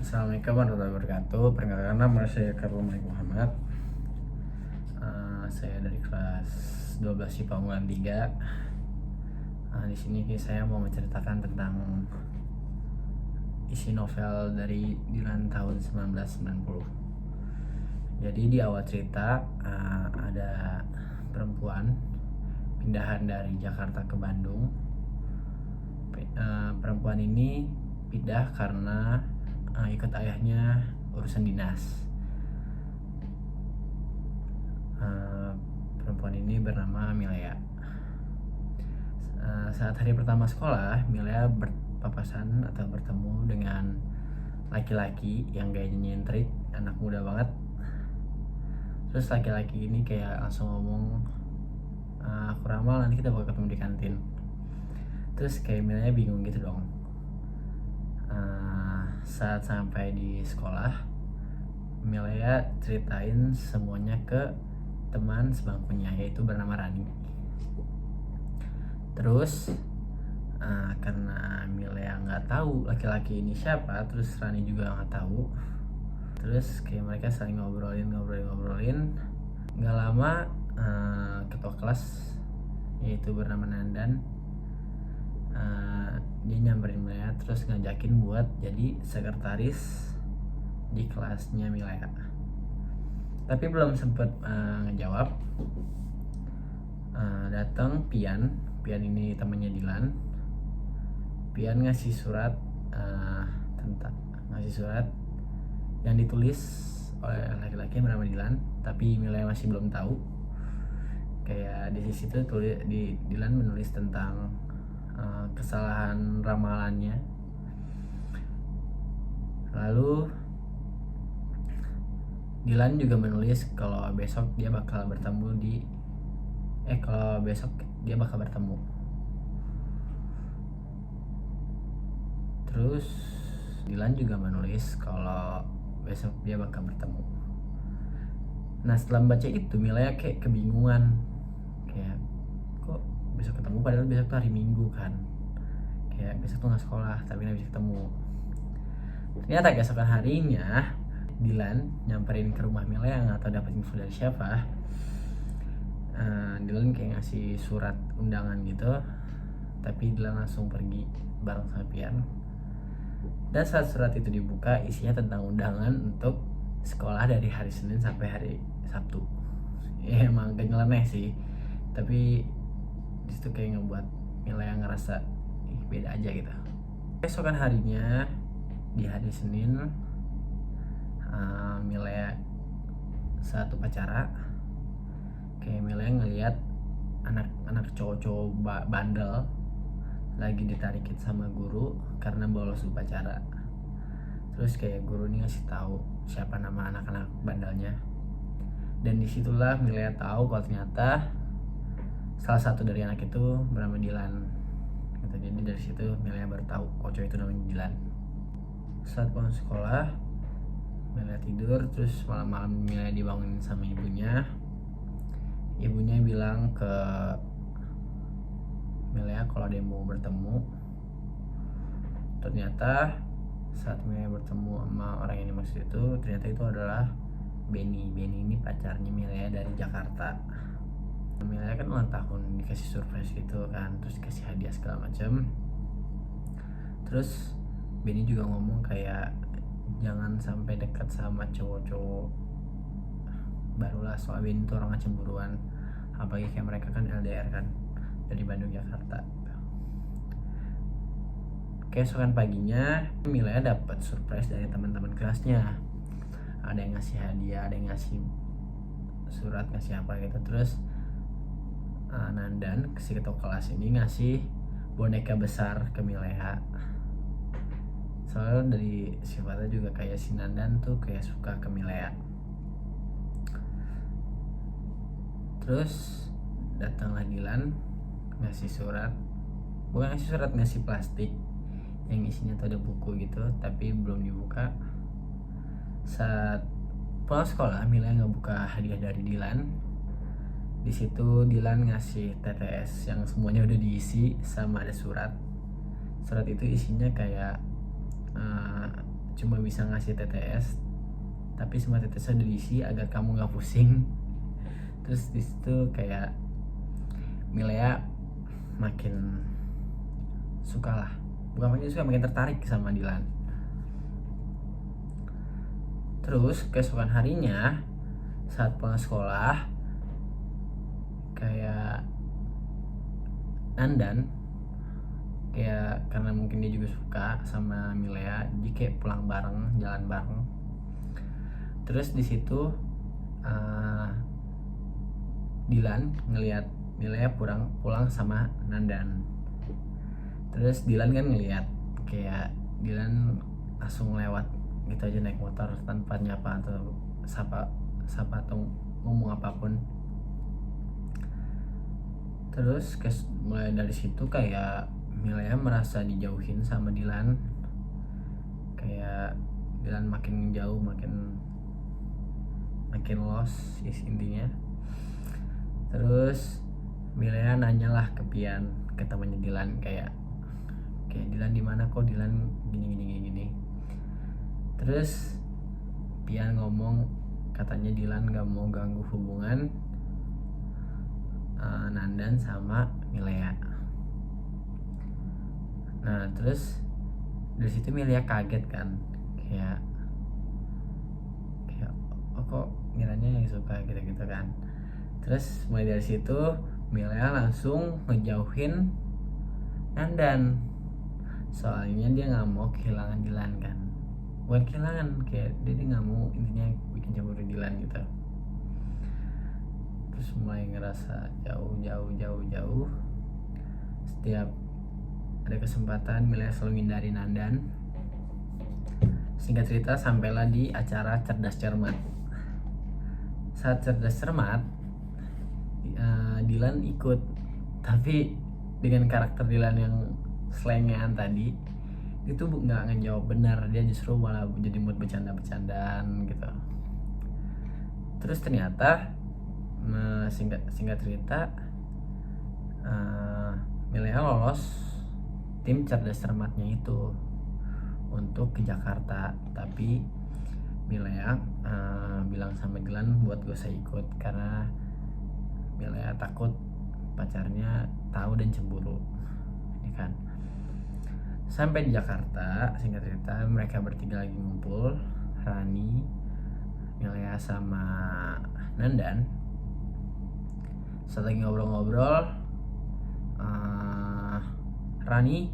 Assalamualaikum warahmatullahi wabarakatuh. Perkenalkan nama saya Karl Malik Muhammad. Saya dari kelas 12 IPA Unggulan 3. Di sini saya mau menceritakan tentang isi novel dari Dilan tahun 1990. Jadi di awal cerita ada perempuan pindahan dari Jakarta ke Bandung. Perempuan ini pindah karena ikut ayahnya urusan dinas. Perempuan ini bernama Milea. Saat hari pertama sekolah, Milea berpapasan atau bertemu dengan laki-laki yang gayanya nyentrik, anak muda banget. Terus laki-laki ini kayak langsung ngomong, aku ramal nanti kita bakal ketemu di kantin. Terus kayak Milea bingung gitu dong. Saat sampai di sekolah, Milea ceritain semuanya ke teman sebangkunya, yaitu bernama Rani. Terus karena Milea nggak tahu laki-laki ini siapa, terus Rani juga nggak tahu. Terus kayak mereka saling ngobrolin. Nggak lama ketua kelas, yaitu bernama Nandan, dia nyamperin Milea terus ngajakin buat jadi sekretaris di kelasnya Milea. Tapi belum sempet ngejawab, datang Pian ini temannya Dilan. Pian ngasih surat yang ditulis oleh laki-laki yang bernama Dilan, tapi Milea masih belum tahu. Kayak di situ Dilan menulis tentang kesalahan ramalannya. Lalu Dilan juga menulis kalau besok dia bakal bertemu. Terus Dilan juga menulis kalau besok dia bakal bertemu. Nah, setelah membaca itu Milea kayak kebingungan, kayak kok besok ketemu, padahal besok tuh hari Minggu kan, kayak besok tuh nggak sekolah tapi nggak bisa ketemu. Ternyata keesokan harinya Dilan nyamperin ke rumah Milea, nggak tahu dapat info dari siapa. Dilan kayak ngasih surat undangan gitu, tapi Dilan langsung pergi bareng sama Pian. Dan saat surat itu dibuka, isinya tentang undangan untuk sekolah dari hari Senin sampai hari Sabtu. Ya emang gak nyeleneh sih, tapi disitu kayak ngebuat Milea ngerasa beda aja gitu. Keesokan harinya di hari Senin, Milea saat upacara, kayak Milea ngelihat anak cowok-cowok bandel lagi ditarikin sama guru karena bolos upacara. Terus kayak guru ini ngasih tahu siapa nama anak-anak bandelnya, dan disitulah Milea tahu kalau ternyata salah satu dari anak itu bernama Dilan gitu. Jadi dari situ Milea baru tahu kalau cowok itu namanya Dilan. Saat pulang sekolah, Milea tidur, terus malam-malam Milea dibangunin sama ibunya. Ibunya bilang ke Milea kalau dia mau bertemu. Ternyata saat Milea bertemu sama orang yang dimaksud itu, ternyata itu adalah Benny ini pacarnya Milea dari Jakarta. Milea kan ulang tahun, dikasih surprise gitu kan, terus dikasih hadiah segala macam. Terus Benny juga ngomong kayak jangan sampai dekat sama cowok-cowok barulah, soal Benny tuh orang cemburuan, apalagi kayak mereka kan LDR kan, dari Bandung Jakarta. Keesokan paginya Milea dapat surprise dari teman-teman kelasnya. Ada yang ngasih hadiah, ada yang ngasih surat, ngasih apa gitu. Terus Nandan, si ketua kelas ini, ngasih boneka besar ke Milea. Soalnya dari sifatnya juga kayak si Nandan tuh kayak suka ke Milea. Terus datanglah Dilan ngasih surat, ngasih plastik yang isinya tuh ada buku gitu, tapi belum dibuka. Saat pulang sekolah, Milea ngebuka hadiah dari Dilan. Di situ Dilan ngasih TTS yang semuanya udah diisi sama ada surat. Surat itu isinya kayak cuma bisa ngasih TTS, tapi semua TTS udah diisi agar kamu nggak pusing. Terus di situ kayak Milea makin suka lah, bukan makin suka, makin tertarik sama Dilan. Terus keesokan harinya saat pulang sekolah, kayak Nandan kayak karena mungkin dia juga suka sama Milea, jadi kayak pulang bareng, jalan bareng. Terus di situ Dilan ngelihat Milea pulang sama Nandan. Terus Dilan kan ngelihat, kayak Dilan langsung lewat gitu aja naik motor tanpa nyapa atau sapa atau ngomong apapun. Terus mulai dari situ kayak Milea merasa dijauhin sama Dilan, kayak Dilan makin jauh, makin lost intinya. Terus Milea nanyalah ke Pian, ke temannya Dilan, kayak Dilan di mana kok Dilan gini. Terus Pian ngomong katanya Dilan gak mau ganggu hubungan Nandan sama Milea. Nah terus dari situ Milea kaget kan, kayak oh kok ngiranya yang suka gitu kan. Terus mulai dari situ Milea langsung ngejauhin Nandan, soalnya dia nggak mau kehilangan Dilan kan, bukan kehilangan, kayak dia nggak mau intinya bikin cemburu Dilan gitu. Terus mulai ngerasa jauh. Setiap ada kesempatan Milea selalu hindari Nandan. Singkat cerita sampailah di acara Cerdas Cermat. Saat Cerdas Cermat Dilan ikut, tapi dengan karakter Dilan yang slengean tadi itu nggak ngejawab benar, dia justru malah jadi mood bercanda-bercandaan gitu. Terus ternyata singkat cerita Milea lolos tim Cerdas Cermatnya itu untuk ke Jakarta, tapi Milea bilang sama Dilan buat gak usah ikut karena Milea takut pacarnya tahu dan cemburu, ya kan. Sampai di Jakarta, singkat cerita mereka bertiga lagi ngumpul, Rani, Milea sama Nandan. Saat lagi ngobrol-ngobrol, Rani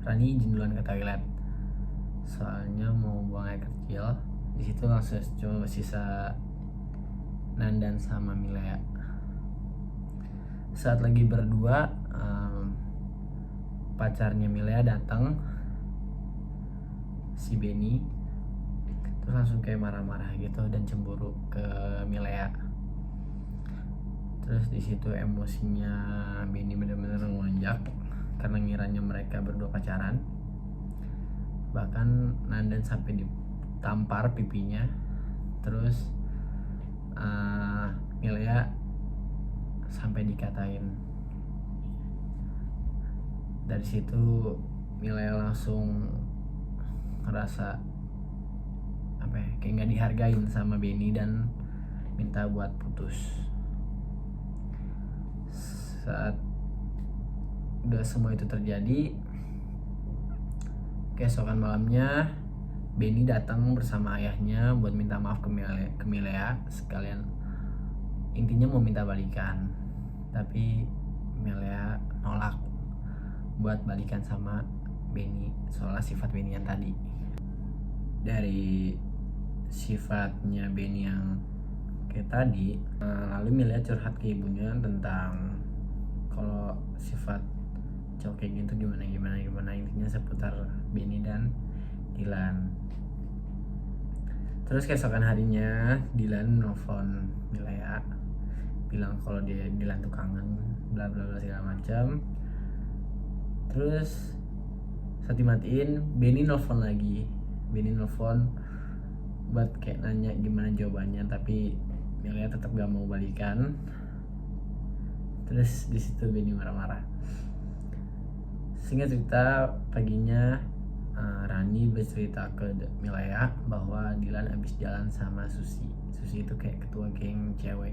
Rani izin duluan ke toilet, soalnya mau buang air kecil. Di situ langsung cuma sisa Nandan sama Milea. Saat lagi berdua, pacarnya Milea datang, si Benny, terus langsung kayak marah-marah gitu dan cemburu ke Milea. Terus di situ emosinya Benny benar-benar ngelonjak karena ngiranya mereka berdua pacaran. Bahkan Nandan sampai ditampar pipinya. Terus Milea sampai dikatain. Dari situ Milea langsung ngerasa kayak nggak dihargain sama Benny dan minta buat putus. Saat udah semua itu terjadi, keesokan malamnya Benny datang bersama ayahnya buat minta maaf ke Milea sekalian, intinya mau minta balikan. Tapi Milea nolak buat balikan sama Benny soalnya sifat Benny yang tadi. Dari sifatnya Benny yang kayak tadi, lalu Milea curhat ke ibunya tentang kalau sifat cowok kayak gitu gimana, intinya seputar Benny dan Dilan. Terus keesokan harinya Dilan nelfon Milea bilang kalau Dilan tuh kangen, bla bla bla segala macam. Terus saat dimatiin, Benny nelfon lagi. Benny nelfon buat kayak nanya gimana jawabannya, tapi Milea tetap gak mau balikan. Terus di situ Benny marah-marah. Singkat cerita paginya Rani bercerita ke Milea bahwa Dilan habis jalan sama Susi. Susi itu kayak ketua geng cewek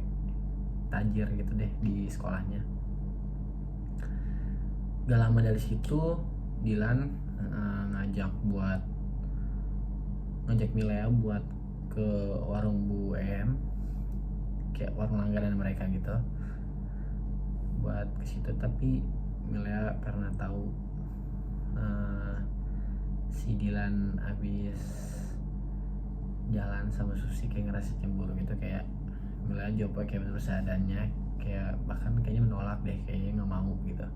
tajir gitu deh di sekolahnya. Gak lama dari situ Dilan ngajak Milea buat ke warung Bu Em, kayak warung langganan mereka gitu, buat ke situ. Tapi Milea karena tahu si Dilan abis jalan sama Susi kayak ngerasa cemburu gitu, kayak Milea jawab kayak menurut seadanya, kayak bahkan kayaknya menolak deh, kayaknya nggak mau gitu.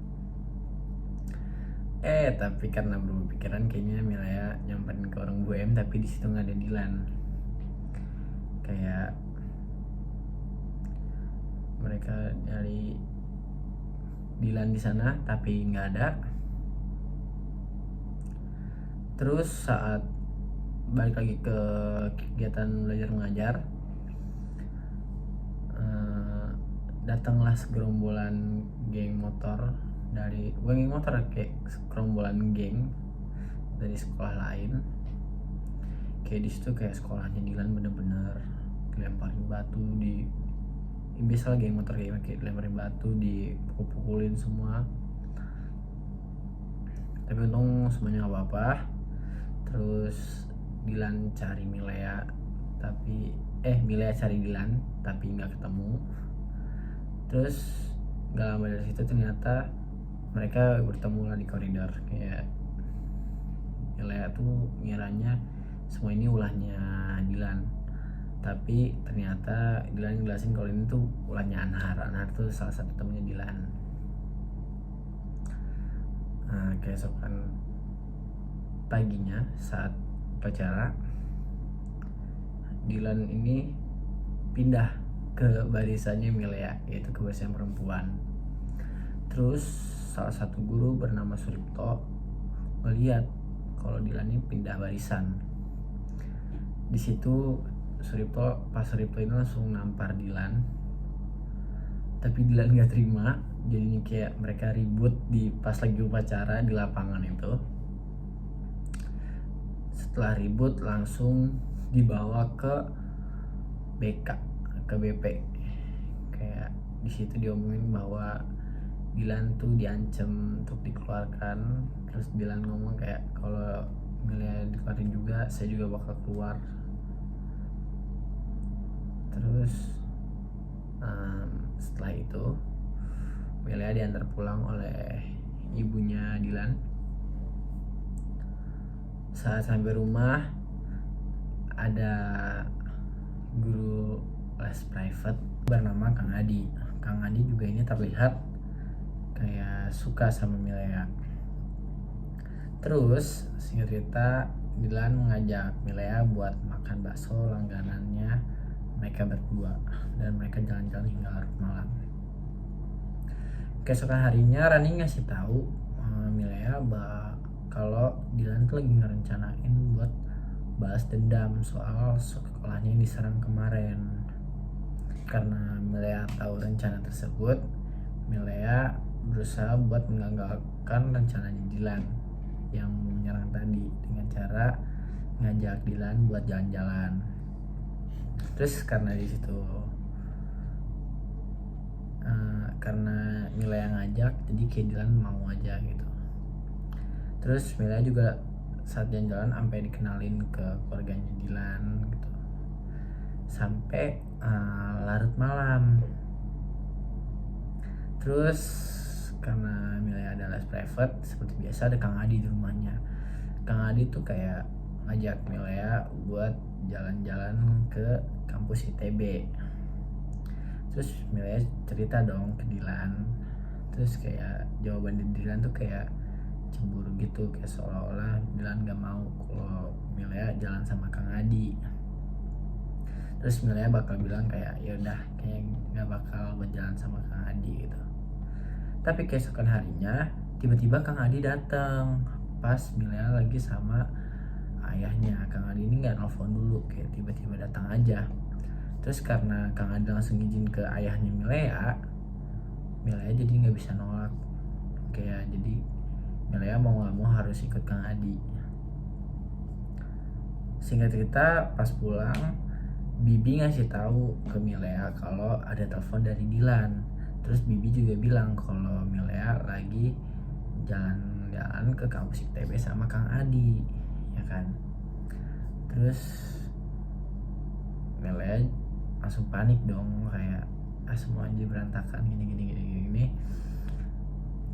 Tapi karena berubah pikiran, kayaknya Milea nyamperin ke warung Bu Em, tapi di situ nggak ada Dilan. Kayak mereka nyari Dilan di sana tapi nggak ada. Terus saat balik lagi ke kegiatan belajar mengajar, datanglah segerombolan geng motor dari geng motor, kayak segerombolan geng dari sekolah lain. Kayak di situ kayak sekolahnya Dilan bener-bener dilemparin batu, biasa geng motor kayak dilemparin batu, dipukul-pukulin semua. Tapi untung semuanya nggak apa-apa. Terus Dilan cari Milea, tapi Milea cari Dilan tapi nggak ketemu. Terus nggak lama dari situ ternyata mereka bertemu lah di koridor. Kayak Milea tuh ngiranya semua ini ulahnya Dilan, tapi ternyata Dilan ngejelasin kalau ini tuh ulahnya Anhar. Anhar tuh salah satu temennya Dilan. Keesokan paginya saat upacara, Dilan ini pindah ke barisannya Milea, yaitu ke barisan perempuan. Terus salah satu guru bernama Suripto melihat kalau Dilan ini pindah barisan. Di situ Pak Suripto ini langsung nampar Dilan, tapi Dilan nggak terima. Jadinya kayak mereka ribut pas lagi upacara di lapangan itu. Setelah ribut langsung dibawa ke BP. Kayak di situ diomongin bahwa Dilan tuh diancam untuk dikeluarkan. Terus Dilan ngomong kayak kalau Milea dikeluarin juga, saya juga bakal keluar. Terus setelah itu Milea diantar pulang oleh ibunya Dilan. Saat sampai rumah, ada guru les private bernama Kang Adi. Kang Adi juga ini terlihat kayak suka sama Milea. Terus singkat cerita, Dilan mengajak Milea buat makan bakso langganannya mereka berdua, dan mereka jalan-jalan hingga larut malam. Keesokan harinya Rani ngasih tahu Milea kalau Dilan tuh lagi ngerencanain buat balas dendam soal sekolahnya yang diserang kemarin. Karena Milea tahu rencana tersebut, Milea berusaha buat menggagalkan rencananya Dilan yang menyerang tadi dengan cara ngajak Dilan buat jalan-jalan. Terus karena di situ karena Milea ngajak, jadi kayak Dilan mau aja gitu. Terus Milea juga saat jalan-jalan sampai dikenalin ke keluarganya Dilan gitu, sampai larut malam. Terus karena Milea ada les private, seperti biasa ada Kang Adi di rumahnya. Kang Adi tuh kayak ngajak Milea buat jalan-jalan ke kampus ITB. Terus Milea cerita dong ke Dilan. Terus kayak jawaban Dilan tuh kayak cemburu gitu, kayak seolah-olah Dilan gak mau kalau Milea jalan sama Kang Adi. Terus Milea bakal bilang kayak ya udah kayak gak bakal berjalan sama Kang Adi gitu. Tapi keesokan harinya tiba-tiba Kang Adi datang pas Milea lagi sama ayahnya. Kang Adi ini nggak nelfon dulu, kayak tiba-tiba datang aja. Terus karena Kang Adi langsung izin ke ayahnya Milea jadi nggak bisa nolak. Kayak jadi Milea mau nggak mau harus ikut Kang Adi. Singkat cerita, pas pulang Bibi ngasih tahu ke Milea kalau ada telepon dari Dilan. Terus Bibi juga bilang kalau Milea lagi jalan-jalan ke kampus ITB sama Kang Adi, ya kan. Terus Milea langsung panik dong, kayak semuanya berantakan gini.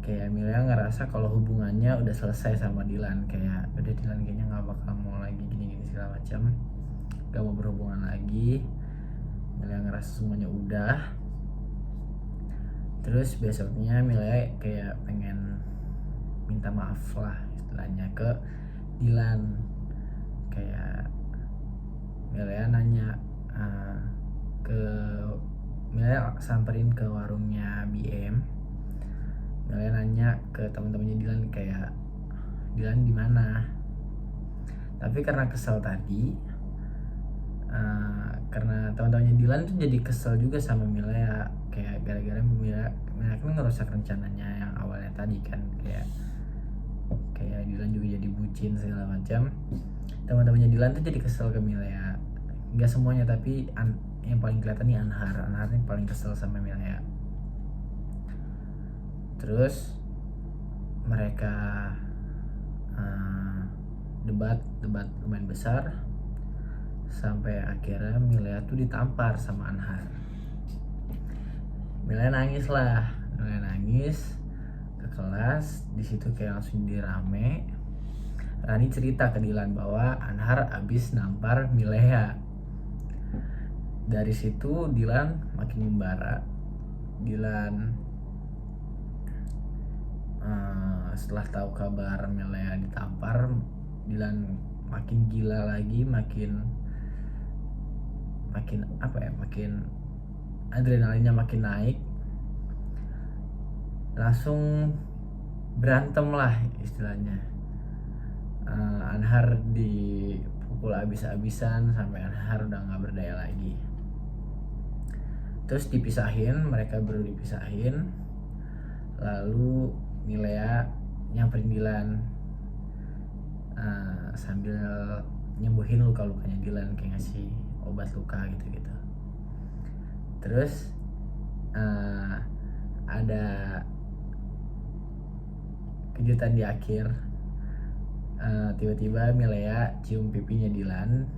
Kayak Milea ngerasa kalau hubungannya udah selesai sama Dilan, kayak udah Dilan kayaknya nggak bakal mau lagi gini segala macam, gak mau berhubungan lagi. Milea ngerasa semuanya udah. Terus besoknya Milea kayak pengen minta maaf lah istilahnya ke Dilan. Kayak Milea nanya ke Milea samperin ke warungnya BM. Milea nanya ke teman-temannya Dilan kayak Dilan di mana. Tapi karena kesel tadi, karena teman-temannya Dilan tuh jadi kesel juga sama Milea, kayak gara-gara Milea kan ngerusak rencananya yang awalnya tadi kan, kayak Dilan juga jadi bucin segala macam. Teman-temannya Dilan tuh jadi kesel ke Milea, nggak semuanya tapi yang paling kelihatan nih Anhar yang paling kesel sama Milea. Terus mereka debat lumayan besar sampai akhirnya Milea tuh ditampar sama Anhar. Milea nangis ke kelas. Di situ kayak langsung dirame. Rani cerita ke Dilan bahwa Anhar abis nampar Milea. Dari situ Dilan makin membara. Setelah tahu kabar Milea ditampar, Dilan makin gila lagi, makin adrenalinnya makin naik. Langsung berantem lah istilahnya. Anhar dipukul abis-abisan sampai Anhar udah nggak berdaya lagi. Terus mereka baru dipisahin. Lalu Milea nyamperin Dilan sambil nyembuhin luka-lukanya Dilan, kayak ngasih obat luka gitu. Terus ada kejutan di akhir. Tiba-tiba Milea cium pipinya Dilan.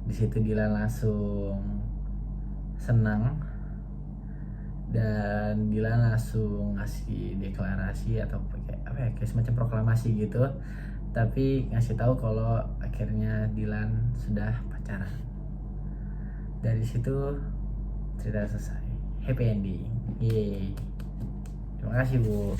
Di situ Dilan langsung senang dan Dilan langsung ngasih deklarasi atau kayak semacam proklamasi gitu, tapi ngasih tahu kalau akhirnya Dilan sudah pacaran. Dari situ cerita selesai, happy ending. Yeay. Terima kasih Bu.